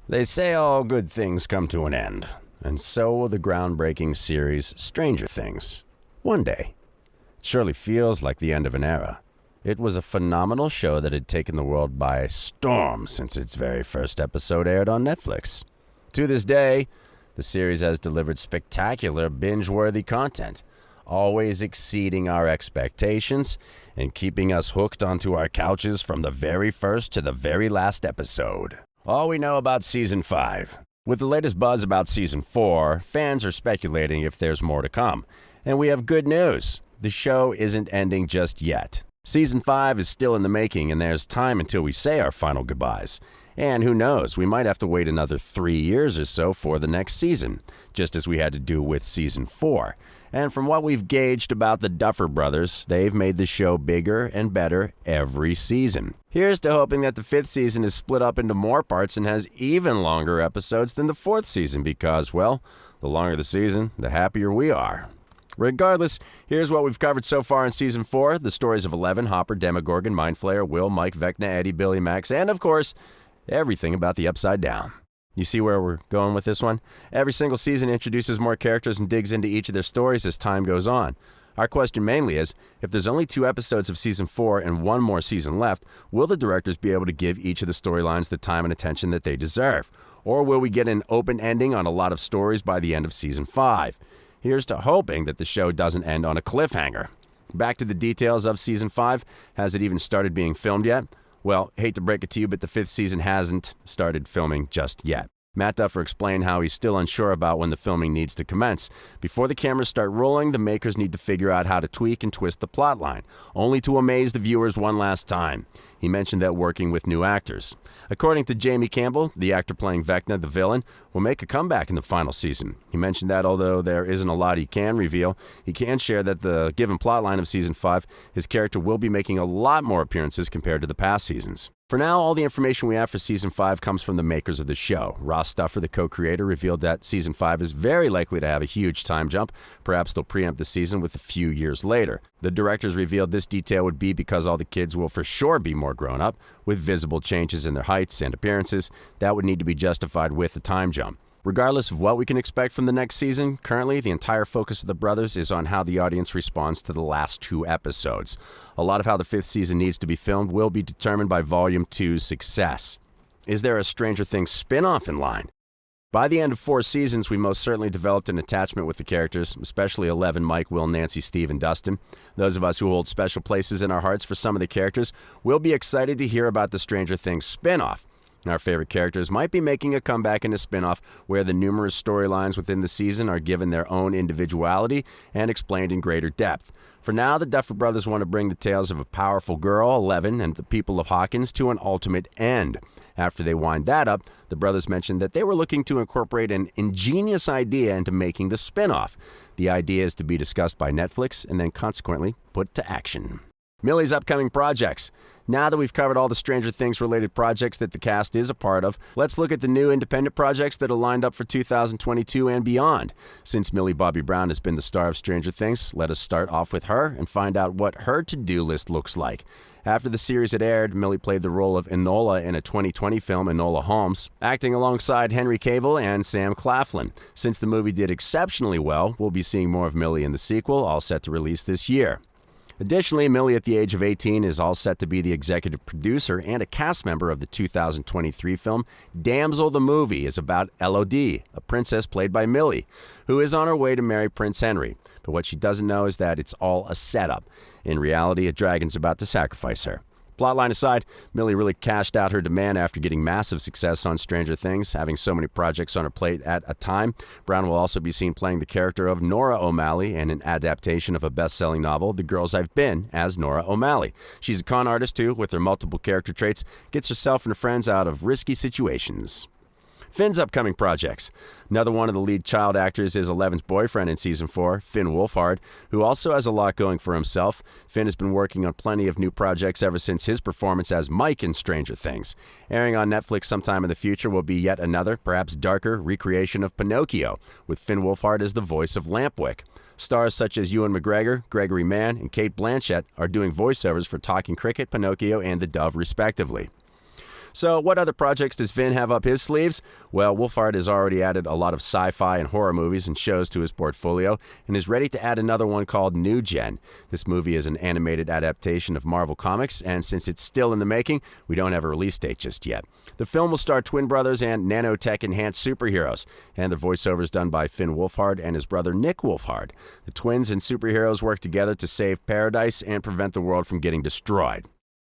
They say all good things come to an end, and so will the groundbreaking series Stranger Things. One day. It surely feels like the end of an era. It was a phenomenal show that had taken the world by storm since its very first episode aired on Netflix. To this day, the series has delivered spectacular binge-worthy content, always exceeding our expectations and keeping us hooked onto our couches from the very first to the very last episode. All we know about Season 5. With the latest buzz about Season 4, fans are speculating if there's more to come. And we have good news. The show isn't ending just yet. Season 5 is still in the making, and there's time until we say our final goodbyes. And who knows, we might have to wait another 3 years or so for the next season, just as we had to do with Season 4. And from what we've gauged about the Duffer Brothers, they've made the show bigger and better every season. Here's to hoping that the 5th season is split up into more parts and has even longer episodes than the 4th season because, well, the longer the season, the happier we are. Regardless, here's what we've covered so far in Season 4, the stories of Eleven, Hopper, Demogorgon, Mindflayer, Will, Mike, Vecna, Eddie, Billy, Max, and of course, everything about the Upside Down. You see where we're going with this one? Every single season introduces more characters and digs into each of their stories as time goes on. Our question mainly is, if there's only 2 episodes of Season 4 and 1 more season left, will the directors be able to give each of the storylines the time and attention that they deserve? Or will we get an open ending on a lot of stories by the end of Season 5? Here's to hoping that the show doesn't end on a cliffhanger. Back to the details of Season 5. Has it even started being filmed yet? Well, hate to break it to you, but the 5th season hasn't started filming just yet. Matt Duffer explained how he's still unsure about when the filming needs to commence. Before the cameras start rolling, the makers need to figure out how to tweak and twist the plotline, only to amaze the viewers one last time. He mentioned that working with new actors. According to Jamie Campbell, the actor playing Vecna, the villain, will make a comeback in the final season. He mentioned that although there isn't a lot he can reveal, he can share that the given plotline of Season 5, his character will be making a lot more appearances compared to the past seasons. For now, all the information we have for Season 5 comes from the makers of the show. Ross Duffer, the co-creator, revealed that Season 5 is very likely to have a huge time jump. Perhaps they'll preempt the season with a few years later. The directors revealed this detail would be because all the kids will for sure be more grown up, with visible changes in their heights and appearances. That would need to be justified with the time jump. Regardless of what we can expect from the next season, currently the entire focus of the brothers is on how the audience responds to the last 2 episodes. A lot of how the 5th season needs to be filmed will be determined by Volume 2's success. Is there a Stranger Things spin-off in line? By the end of 4 seasons, we most certainly developed an attachment with the characters, especially Eleven, Mike, Will, Nancy, Steve, and Dustin. Those of us who hold special places in our hearts for some of the characters will be excited to hear about the Stranger Things spin-off. Our favorite characters might be making a comeback in a spin-off where the numerous storylines within the season are given their own individuality and explained in greater depth. For now, the Duffer Brothers want to bring the tales of a powerful girl, Eleven, and the people of Hawkins to an ultimate end. After they wind that up, the brothers mentioned that they were looking to incorporate an ingenious idea into making the spin-off. The idea is to be discussed by Netflix and then consequently put to action. Millie's upcoming projects. Now that we've covered all the Stranger Things related projects that the cast is a part of, let's look at the new independent projects that are lined up for 2022 and beyond. Since Millie Bobby Brown has been the star of Stranger Things, let us start off with her and find out what her to-do list looks like. After the series had aired, Millie played the role of Enola in a 2020 film, Enola Holmes, acting alongside Henry Cavill and Sam Claflin. Since the movie did exceptionally well, we'll be seeing more of Millie in the sequel, all set to release this year. Additionally, Millie at the age of 18 is all set to be the executive producer and a cast member of the 2023 film Damsel the Movie is about Elodie, a princess played by Millie, who is on her way to marry Prince Henry. But what she doesn't know is that it's all a setup. In reality, a dragon's about to sacrifice her. Plotline aside, Millie really cashed out her demand after getting massive success on Stranger Things, having so many projects on her plate at a time. Brown will also be seen playing the character of Nora O'Malley in an adaptation of a best-selling novel, The Girls I've Been, as Nora O'Malley. She's a con artist too, with her multiple character traits, gets herself and her friends out of risky situations. Finn's upcoming projects. Another one of the lead child actors is Eleven's boyfriend in Season 4, Finn Wolfhard, who also has a lot going for himself. Finn has been working on plenty of new projects ever since his performance as Mike in Stranger Things. Airing on Netflix sometime in the future will be yet another, perhaps darker, recreation of Pinocchio, with Finn Wolfhard as the voice of Lampwick. Stars such as Ewan McGregor, Gregory Mann, and Kate Blanchett are doing voiceovers for Talking Cricket, Pinocchio, and The Dove, respectively. So what other projects does Vin have up his sleeves? Well, Wolfhard has already added a lot of sci-fi and horror movies and shows to his portfolio and is ready to add another one called New Gen. This movie is an animated adaptation of Marvel Comics, and since it's still in the making, we don't have a release date just yet. The film will star twin brothers and nanotech-enhanced superheroes, and the voiceover is done by Finn Wolfhard and his brother Nick Wolfhard. The twins and superheroes work together to save paradise and prevent the world from getting destroyed.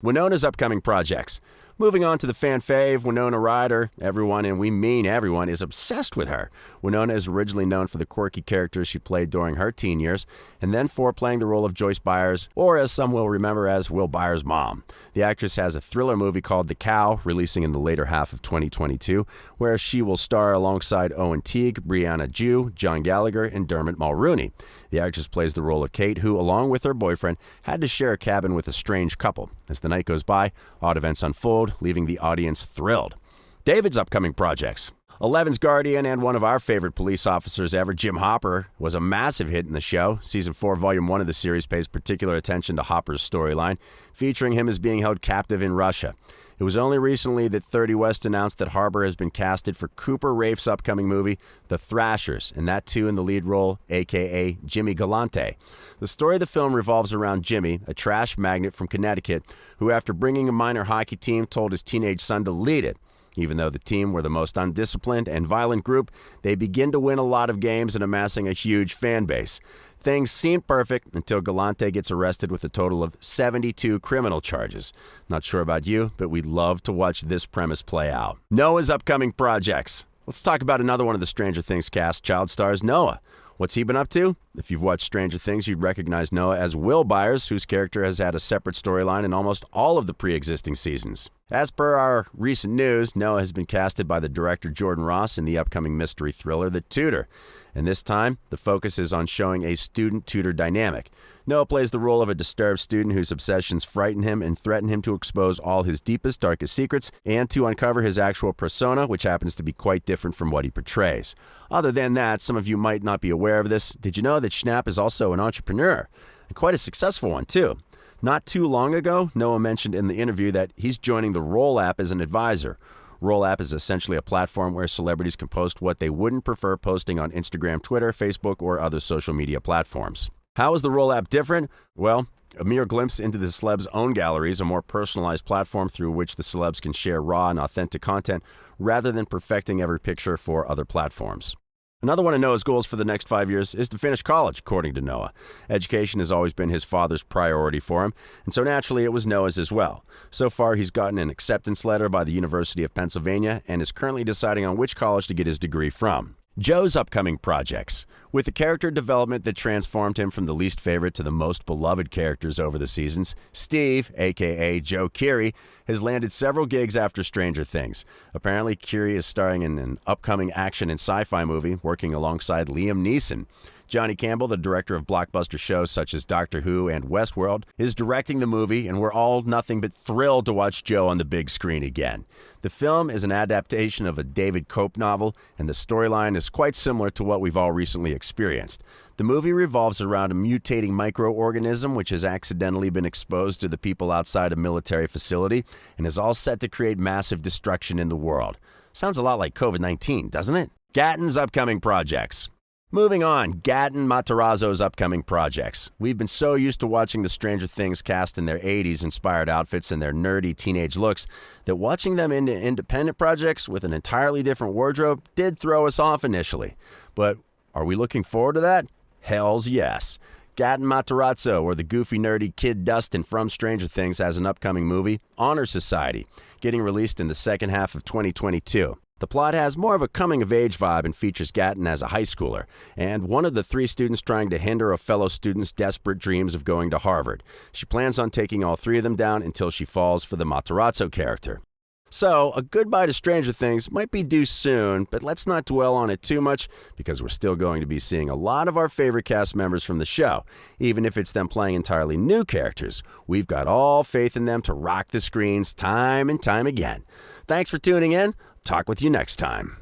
Winona's upcoming projects. Moving on to the fan fave, Winona Ryder. Everyone, and we mean everyone, is obsessed with her. Winona is originally known for the quirky characters she played during her teen years, and then for playing the role of Joyce Byers, or as some will remember as Will Byers' mom. The actress has a thriller movie called The Cow, releasing in the later half of 2022, where she will star alongside Owen Teague, Brianna Jew, John Gallagher, and Dermot Mulrooney. The actress plays the role of Kate, who, along with her boyfriend, had to share a cabin with a strange couple. As the night goes by, odd events unfold, leaving the audience thrilled. David's upcoming projects. Eleven's Guardian and one of our favorite police officers ever, Jim Hopper, was a massive hit in the show. Season 4, Volume 1 of the series pays particular attention to Hopper's storyline, featuring him as being held captive in Russia. It was only recently that 30 West announced that Harbor has been casted for Cooper Raife's upcoming movie, The Thrashers, and that too in the lead role, a.k.a. Jimmy Galante. The story of the film revolves around Jimmy, a trash magnate from Connecticut, who after bringing a minor hockey team told his teenage son to lead it. Even though the team were the most undisciplined and violent group, they begin to win a lot of games and amassing a huge fan base. Things seem perfect until Galante gets arrested with a total of 72 criminal charges. Not sure about you, but we'd love to watch this premise play out. Noah's upcoming projects. Let's talk about another one of the Stranger Things cast child stars, Noah. What's he been up to? If you've watched Stranger Things, you'd recognize Noah as Will Byers, whose character has had a separate storyline in almost all of the pre-existing seasons. As per our recent news, Noah has been casted by the director Jordan Ross in the upcoming mystery thriller The Tutor. And this time, the focus is on showing a student-tutor dynamic. Noah plays the role of a disturbed student whose obsessions frighten him and threaten him to expose all his deepest, darkest secrets and to uncover his actual persona, which happens to be quite different from what he portrays. Other than that, some of you might not be aware of this. Did you know that Schnapp is also an entrepreneur? And quite a successful one, too. Not too long ago, Noah mentioned in the interview that he's joining the Roll app as an advisor. Roll app is essentially a platform where celebrities can post what they wouldn't prefer posting on Instagram, Twitter, Facebook, or other social media platforms. How is the Roll app different? Well, a mere glimpse into the celebs' own galleries, a more personalized platform through which the celebs can share raw and authentic content rather than perfecting every picture for other platforms. Another one of Noah's goals for the next 5 years is to finish college, according to Noah. Education has always been his father's priority for him, and so naturally it was Noah's as well. So far, he's gotten an acceptance letter by the University of Pennsylvania and is currently deciding on which college to get his degree from. Joe's upcoming projects. With the character development that transformed him from the least favorite to the most beloved characters over the seasons, Steve, aka Joe Keery, has landed several gigs after Stranger Things. Apparently, Keery is starring in an upcoming action and sci-fi movie, working alongside Liam Neeson. Johnny Campbell, the director of blockbuster shows such as Doctor Who and Westworld, is directing the movie, and we're all nothing but thrilled to watch Joe on the big screen again. The film is an adaptation of a David Cope novel, and the storyline is quite similar to what we've all recently experienced. The movie revolves around a mutating microorganism which has accidentally been exposed to the people outside a military facility and is all set to create massive destruction in the world. Sounds a lot like COVID-19, doesn't it? Gatton's upcoming projects. Moving on, Gatton Matarazzo's upcoming projects. We've been so used to watching the Stranger Things cast in their 80s inspired outfits and their nerdy teenage looks that watching them into independent projects with an entirely different wardrobe did throw us off initially. But are we looking forward to that? Hells yes. Gatton Matarazzo, or the goofy nerdy kid Dustin from Stranger Things, has an upcoming movie, Honor Society, getting released in the second half of 2022. The plot has more of a coming-of-age vibe and features Gatton as a high schooler, and one of the 3 students trying to hinder a fellow student's desperate dreams of going to Harvard. She plans on taking all 3 of them down until she falls for the Matarazzo character. So, a goodbye to Stranger Things might be due soon, but let's not dwell on it too much because we're still going to be seeing a lot of our favorite cast members from the show. Even if it's them playing entirely new characters, we've got all faith in them to rock the screens time and time again. Thanks for tuning in. Talk with you next time.